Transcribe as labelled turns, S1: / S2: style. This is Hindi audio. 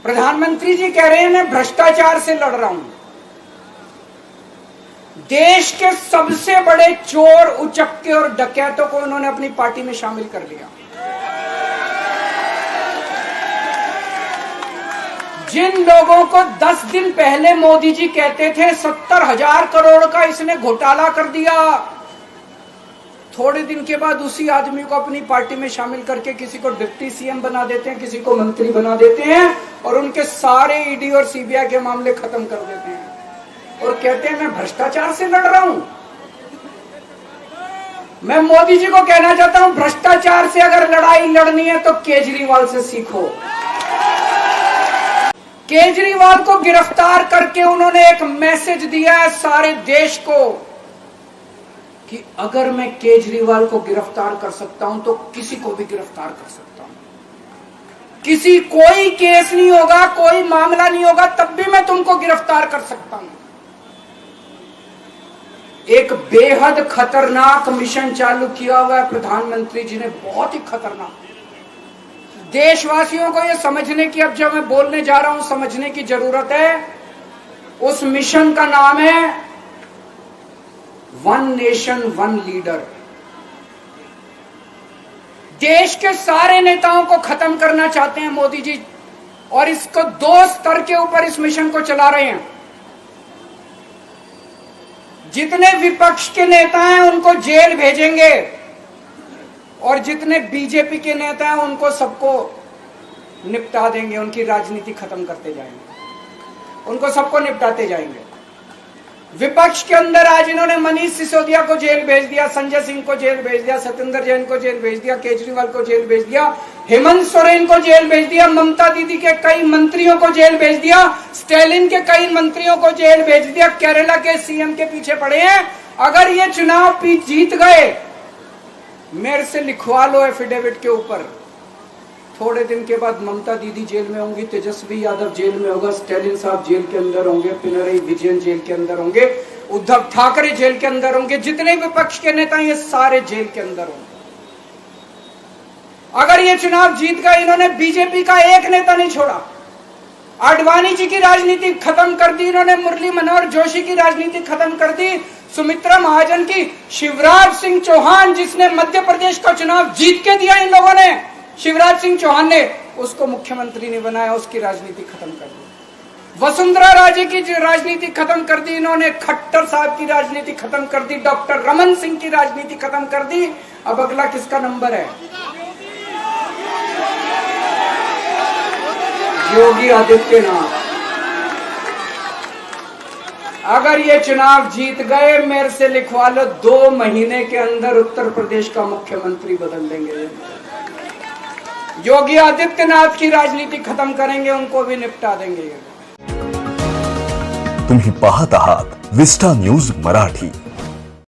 S1: प्रधानमंत्री जी कह रहे हैं मैं भ्रष्टाचार से लड़ रहा हूं। देश के सबसे बड़े चोर, उचक्के और डकैतों को उन्होंने अपनी पार्टी में शामिल कर लिया। जिन लोगों को 10 दिन पहले मोदी जी कहते थे 70,000 करोड़ का इसने घोटाला कर दिया, थोड़े दिन के बाद उसी आदमी को अपनी पार्टी में शामिल करके किसी को डिप्टी सीएम बना देते हैं, किसी को मंत्री बना देते हैं और उनके सारे ईडी और सीबीआई के मामले खत्म कर देते हैं और कहते हैं मैं भ्रष्टाचार से लड़ रहा हूं। मैं मोदी जी को कहना चाहता हूं, भ्रष्टाचार से अगर लड़ाई लड़नी है तो केजरीवाल से सीखो। केजरीवाल को गिरफ्तार करके उन्होंने एक मैसेज दिया है सारे देश को कि अगर मैं केजरीवाल को गिरफ्तार कर सकता हूं तो किसी को भी गिरफ्तार कर सकता हूं। कोई केस नहीं होगा, कोई मामला नहीं होगा, तब भी मैं तुमको गिरफ्तार कर सकता हूं। एक बेहद खतरनाक मिशन चालू किया हुआ है प्रधानमंत्री जी ने, बहुत ही खतरनाक। देशवासियों को यह समझने की, अब जब मैं बोलने जा रहा हूं, समझने की जरूरत है। उस मिशन का नाम है वन नेशन वन लीडर। देश के सारे नेताओं को खत्म करना चाहते हैं मोदी जी और इसको 2 स्तर के ऊपर इस मिशन को चला रहे हैं। जितने विपक्ष के नेता हैं उनको जेल भेजेंगे और जितने बीजेपी के नेता हैं उनको सबको निपटा देंगे, उनकी राजनीति खत्म करते जाएंगे, उनको सबको निपटाते जाएंगे। विपक्ष के अंदर आज इन्होंने मनीष सिसोदिया को जेल भेज दिया, संजय सिंह को जेल भेज दिया, सत्येंद्र जैन को जेल भेज दिया, केजरीवाल को जेल भेज दिया, हेमंत सोरेन को जेल भेज दिया, ममता दीदी के कई मंत्रियों को जेल भेज दिया, स्टालिन के कई मंत्रियों को जेल भेज दिया, केरला के सीएम के पीछे पड़े हैं। अगर ये चुनाव जीत गए, मेरे से लिखवा लो एफिडेविट के ऊपर, थोड़े दिन के बाद ममता दीदी जेल में होंगी, तेजस्वी यादव जेल में होगा, स्टालिन साहब जेल के अंदर होंगे, पिनरई विजयन जेल के अंदर होंगे, उद्धव ठाकरे जेल के अंदर होंगे, जितने विपक्ष के नेता ये सारे जेल के अंदर होंगे। अगर ये चुनाव जीत गए, इन्होंने बीजेपी का एक नेता नहीं छोड़ा। आडवाणी जी की राजनीति खत्म कर दी इन्होंने, मुरली मनोहर जोशी की राजनीति खत्म कर दी, सुमित्रा महाजन की, शिवराज सिंह चौहान जिसने मध्य प्रदेश का चुनाव जीत के दिया इन लोगों ने, शिवराज सिंह चौहान ने उसको मुख्यमंत्री नहीं बनाया, उसकी राजनीति खत्म कर दी। वसुंधरा राजे की राजनीति खत्म कर दी इन्होंने, खट्टर साहब की राजनीति खत्म कर दी, डॉक्टर रमन सिंह की राजनीति खत्म कर दी। अब अगला किसका नंबर है? योगी आदित्यनाथ। अगर ये चुनाव जीत गए, मेरे से लिखवा लो, 2 महीने के अंदर उत्तर प्रदेश का मुख्यमंत्री बदल देंगे। योगी आदित्यनाथ की राजनीति खत्म करेंगे, उनको भी निपटा देंगे।
S2: तुम्ही पाहत आहात विस्टा न्यूज मराठी।